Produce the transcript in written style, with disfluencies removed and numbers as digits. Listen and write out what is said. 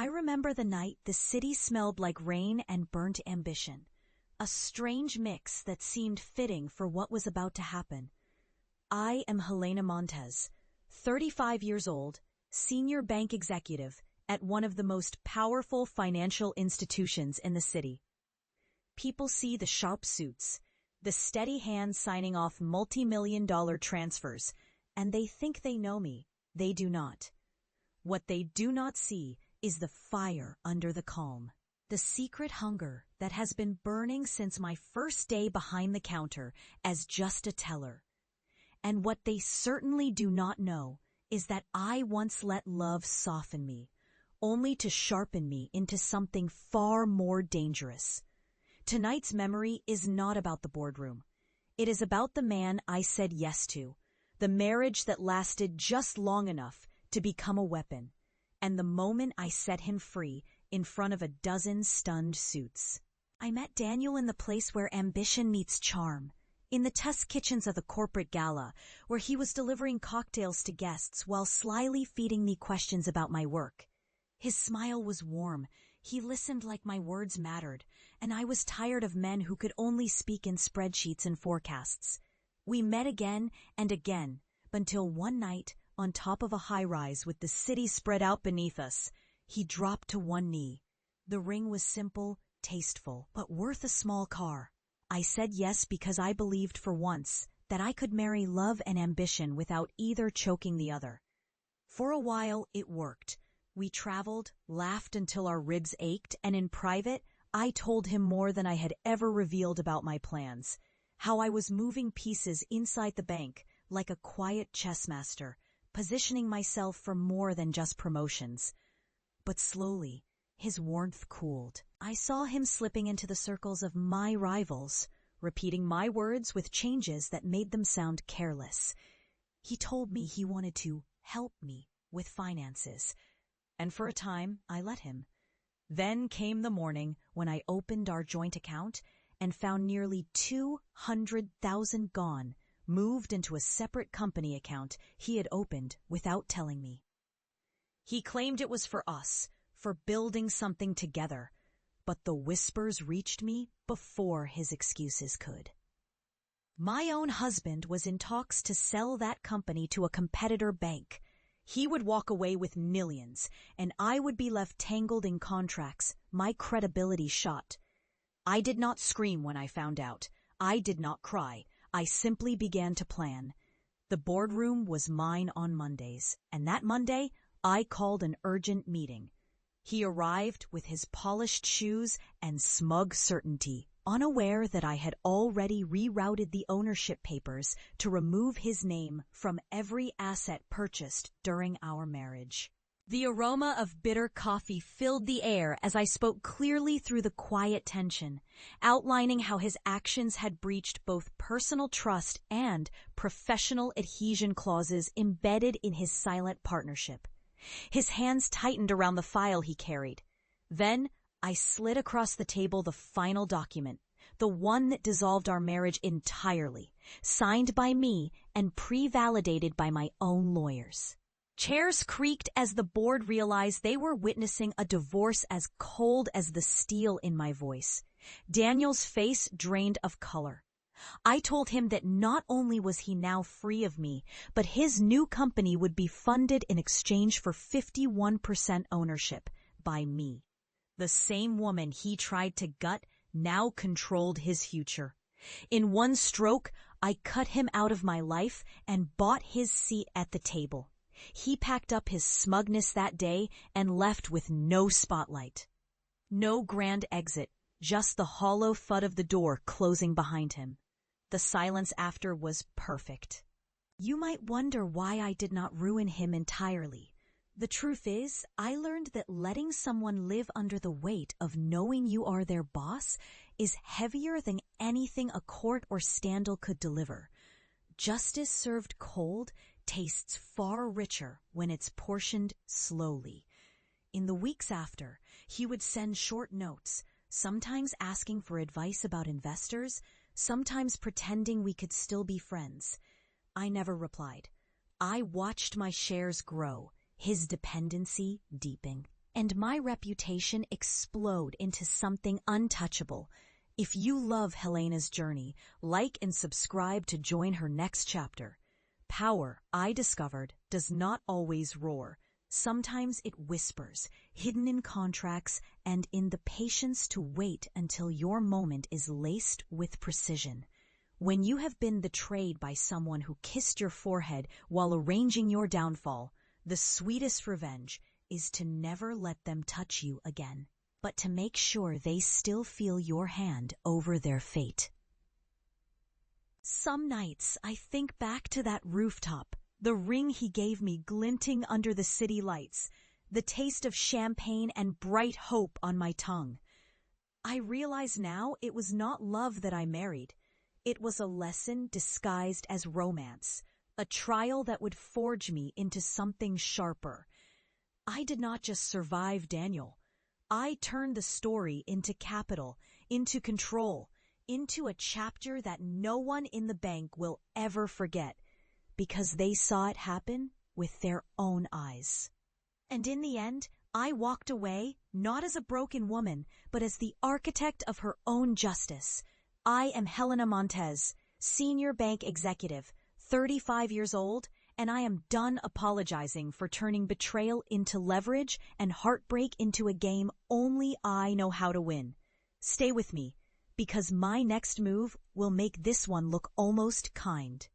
I remember the night the city smelled like rain and burnt ambition, a strange mix that seemed fitting for what was about to happen. I am Helena Montez, 35 years old, senior bank executive at one of the most powerful financial institutions in the city. People see the sharp suits, the steady hands signing off multi-million-dollar transfers, and they think they know me. They do not. What they do not see is the fire under the calm, the secret hunger that has been burning since my first day behind the counter as just a teller. And what they certainly do not know is that I once let love soften me, only to sharpen me into something far more dangerous. Tonight's memory is not about the boardroom. It is about the man I said yes to, the marriage that lasted just long enough to become a weapon, and the moment I set him free in front of a dozen stunned suits. I met Daniel in the place where ambition meets charm, in the test kitchens of the corporate gala, where he was delivering cocktails to guests while slyly feeding me questions about my work. His smile was warm. He listened like my words mattered, and I was tired of men who could only speak in spreadsheets and forecasts. We met again and again, until one night, on top of a high-rise with the city spread out beneath us, he dropped to one knee. The ring was simple, tasteful, but worth a small car. I said yes because I believed for once that I could marry love and ambition without either choking the other. For a while, it worked. We traveled, laughed until our ribs ached, and in private, I told him more than I had ever revealed about my plans. How I was moving pieces inside the bank, like a quiet chess master, positioning myself for more than just promotions. But slowly, his warmth cooled. I saw him slipping into the circles of my rivals, repeating my words with changes that made them sound careless. He told me he wanted to help me with finances. And for a time, I let him. Then came the morning when I opened our joint account and found nearly $200,000 gone, moved into a separate company account he had opened without telling me. He claimed it was for us, for building something together, but the whispers reached me before his excuses could. My own husband was in talks to sell that company to a competitor bank. He would walk away with millions, and I would be left tangled in contracts, my credibility shot. I did not scream when I found out. I did not cry. I simply began to plan. The boardroom was mine on Mondays, and that Monday, I called an urgent meeting. He arrived with his polished shoes and smug certainty, unaware that I had already rerouted the ownership papers to remove his name from every asset purchased during our marriage. The aroma of bitter coffee filled the air as I spoke clearly through the quiet tension, outlining how his actions had breached both personal trust and professional adhesion clauses embedded in his silent partnership. His hands tightened around the file he carried. Then I slid across the table the final document, the one that dissolved our marriage entirely, signed by me and pre-validated by my own lawyers. Chairs creaked as the board realized they were witnessing a divorce as cold as the steel in my voice. Daniel's face drained of color. I told him that not only was he now free of me, but his new company would be funded in exchange for 51% ownership by me. The same woman he tried to gut now controlled his future. In one stroke, I cut him out of my life and bought his seat at the table. He packed up his smugness that day and left with no spotlight. No grand exit, just the hollow thud of the door closing behind him. The silence after was perfect. You might wonder why I did not ruin him entirely. The truth is, I learned that letting someone live under the weight of knowing you are their boss is heavier than anything a court or scandal could deliver. Justice served cold tastes far richer when it's portioned slowly. In the weeks after, he would send short notes, sometimes asking for advice about investors, sometimes pretending we could still be friends. I never replied. I watched my shares grow, his dependency deepen. and my reputation explode into something untouchable. If you love Helena's journey, like and subscribe to join her next chapter. Power, I discovered, does not always roar. Sometimes it whispers, hidden in contracts and in the patience to wait until your moment is laced with precision. When you have been betrayed by someone who kissed your forehead while arranging your downfall, the sweetest revenge is to never let them touch you again, but to make sure they still feel your hand over their fate. Some nights I think back to that rooftop, the ring he gave me glinting under the city lights, the taste of champagne and bright hope on my tongue. I realize now it was not love that I married. It was a lesson disguised as romance, a trial that would forge me into something sharper. I did not just survive Daniel. I turned the story into capital, into control, into a chapter that no one in the bank will ever forget, because they saw it happen with their own eyes. And in the end, I walked away not as a broken woman, but as the architect of her own justice. I am Helena Montez, senior bank executive, 35 years old, and I am done apologizing for turning betrayal into leverage and heartbreak into a game only I know how to win. Stay with me, because my next move will make this one look almost kind.